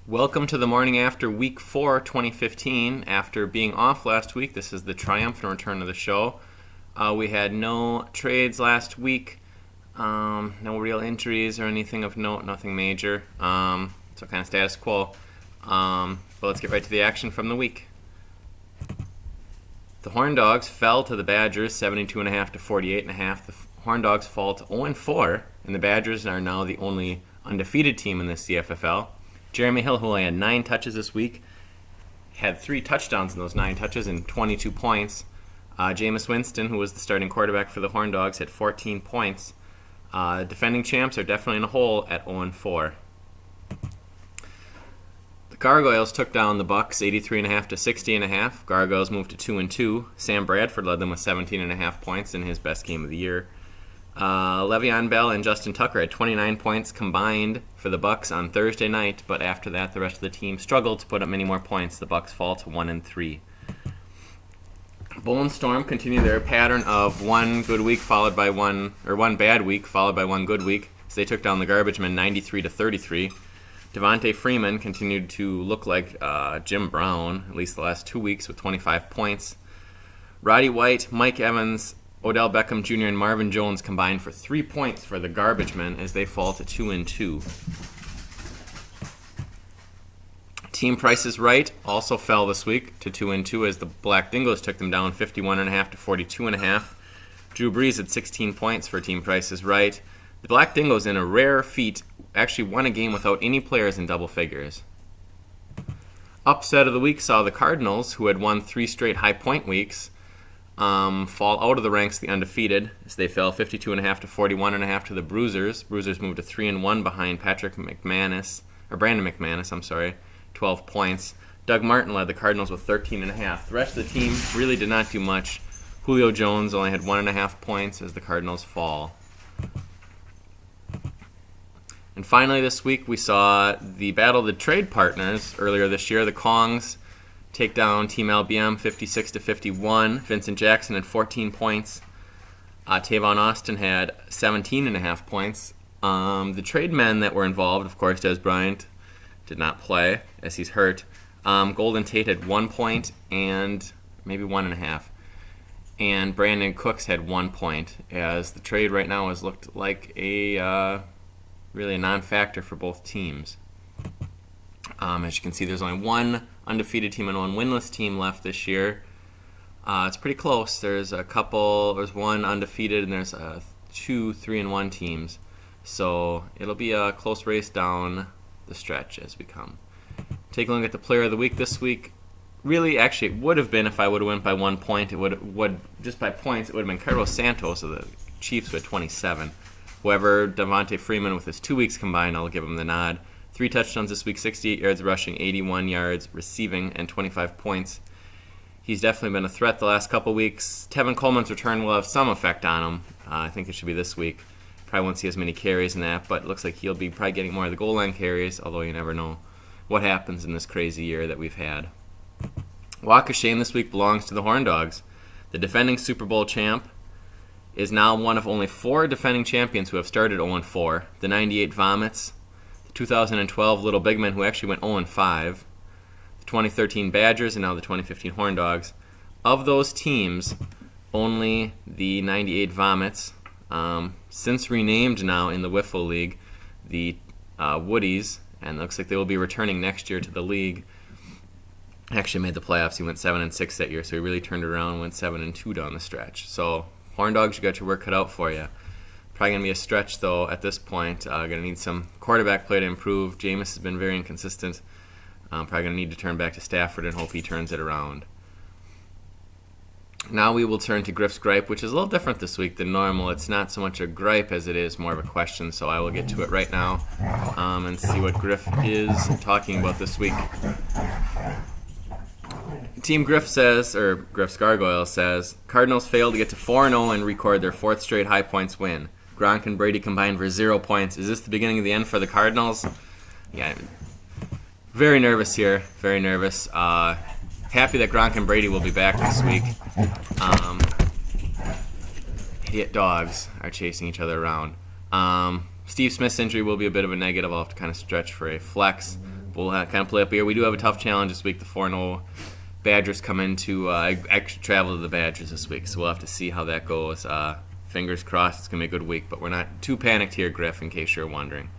Welcome to the morning after Week 4, 2015. After being off last week, this is the triumphant return of the show. We had no trades last week, no real injuries or anything of note, nothing major. So kind of status quo. But let's get right to the action from the week. The Horn Dogs fell to the Badgers 72.5 to 48.5. The Horn Dogs fall to 0-4, and the Badgers are now the only undefeated team in the CFFL. Jeremy Hill, who only had 9 touches this week, had 3 touchdowns in those 9 touches and 22 points. Jameis Winston, who was the starting quarterback for the Horn Dogs, had 14 points. Defending champs are definitely in a hole at 0-4. The Gargoyles took down the Bucks 83.5 to 60.5. Gargoyles moved to 2-2. Sam Bradford led them with 17.5 points in his best game of the year. Le'Veon Bell and Justin Tucker had 29 points combined for the Bucks on Thursday night, but after that, the rest of the team struggled to put up many more points. The Bucks fall to 1-3. Bull and Storm continue their pattern of one bad week followed by one good week. So they took down the Garbage Men 93 to 33. Devontae Freeman continued to look like Jim Brown, at least the last 2 weeks, with 25 points. Roddy White, Mike Evans, Odell Beckham Jr. and Marvin Jones combined for 3 points for the Garbage Men as they fall to 2-2. Team Price is Right also fell this week to 2-2 as the Black Dingoes took them down 51.5 to 42.5. Drew Brees had 16 points for Team Price is Right. The Black Dingoes, in a rare feat, actually won a game without any players in double figures. Upset of the week saw the Cardinals, who had won 3 straight high point weeks, fall out of the ranks of the undefeated as they fell 52.5 to 41.5 to the Bruisers. Bruisers moved to 3-1 behind Brandon McManus, 12 points. Doug Martin led the Cardinals with 13.5. The rest of the team really did not do much. Julio Jones only had 1.5 points as the Cardinals fall. And finally this week we saw the battle of the trade partners earlier this year. The Kongs take down Team LBM 56 to 51. Vincent Jackson had 14 points. Tavon Austin had 17.5 points. The trade men that were involved, of course, Des Bryant did not play as he's hurt. Golden Tate had 1 point and maybe 1.5. And Brandon Cooks had 1 point, as the trade right now has looked like really a non-factor for both teams. As you can see, there's only one undefeated team and one winless team left this year. It's pretty close. There's one undefeated and there's 2 3-1 teams. So it'll be a close race down the stretch as we come. Take a look at the player of the week this week. Really, actually, it would have been if I would have went by 1 point. It would just by points. It would have been Carlos Santos of the Chiefs with 27. However, Devontae Freeman with his 2 weeks combined, I'll give him the nod. 3 touchdowns this week, 68 yards rushing, 81 yards receiving, and 25 points. He's definitely been a threat the last couple weeks. Tevin Coleman's return will have some effect on him. I think it should be this week. Probably won't see as many carries in that, but it looks like he'll be probably getting more of the goal line carries, although you never know what happens in this crazy year that we've had. Walk of Shame this week belongs to the Horn Dogs. The defending Super Bowl champ is now one of only 4 defending champions who have started 0-4. The 98 Vomits, 2012 Little Big Men, who actually went 0-5, the 2013 Badgers, and now the 2015 Horn Dogs. Of those teams, only the 98 Vomits, since renamed now in the Wiffle League, the Woodies, and it looks like they will be returning next year to the league, actually made the playoffs. He went 7-6 that year, so he really turned it around and went 7-2 down the stretch. So, Horn Dogs, you got your work cut out for you. Probably going to be a stretch, though, at this point. Going to need some quarterback play to improve. Jameis has been very inconsistent. Probably going to need to turn back to Stafford and hope he turns it around. Now we will turn to Griff's Gripe, which is a little different this week than normal. It's not so much a gripe as it is more of a question, so I will get to it right now and see what Griff is talking about this week. Team Griff says, or Griff's Gargoyle says, Cardinals failed to get to 4-0 and record their 4th straight high points win. Gronk and Brady combined for 0 points. Is this the beginning of the end for the Cardinals? Yeah, very nervous here. Very nervous. Happy that Gronk and Brady will be back this week. Idiot dogs are chasing each other around. Steve Smith's injury will be a bit of a negative. I'll have to kind of stretch for a flex. we'll kind of play up here. We do have a tough challenge this week. The 4-0 Badgers come into actually travel to the Badgers this week, so we'll have to see how that goes. Fingers crossed, it's gonna be a good week, but we're not too panicked here, Griff, in case you're wondering.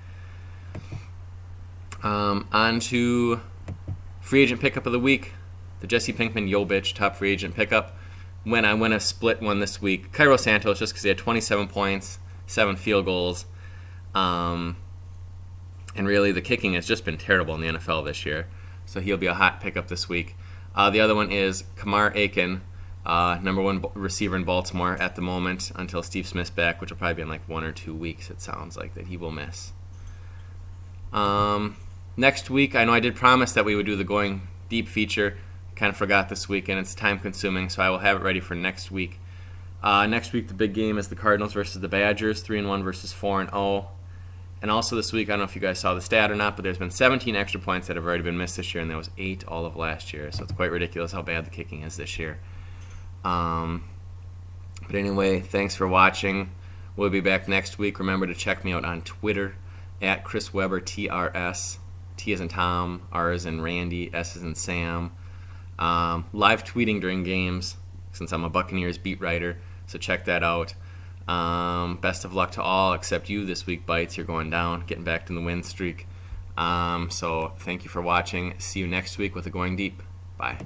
On to free agent pickup of the week. The Jesse Pinkman-Yobich top free agent pickup. I went a split one this week. Cairo Santos, just because he had 27 points, 7 field goals. And really, the kicking has just been terrible in the NFL this year. So he'll be a hot pickup this week. The other one is Kamar Aiken, number 1 receiver in Baltimore at the moment until Steve Smith's back, which will probably be in like 1 or 2 weeks, it sounds like, that he will miss. Next week, I know I did promise that we would do the Going Deep feature. Kind of forgot this week, and it's time-consuming, so I will have it ready for next week. Next week, the big game is the Cardinals versus the Badgers, 3-1 versus 4-0. And also this week, I don't know if you guys saw the stat or not, but there's been 17 extra points that have already been missed this year, and there was 8 all of last year. So it's quite ridiculous how bad the kicking is this year. But anyway, thanks for watching. We'll be back next week. Remember to check me out on Twitter at Chris Weber TRS. T as in Tom, R as in Randy, S as in Sam. Live tweeting during games, since I'm a Buccaneers beat writer, so check that out. Best of luck to all except you this week, Bites. You're going down, getting back to the win streak. So thank you for watching. See you next week with a Going Deep. Bye.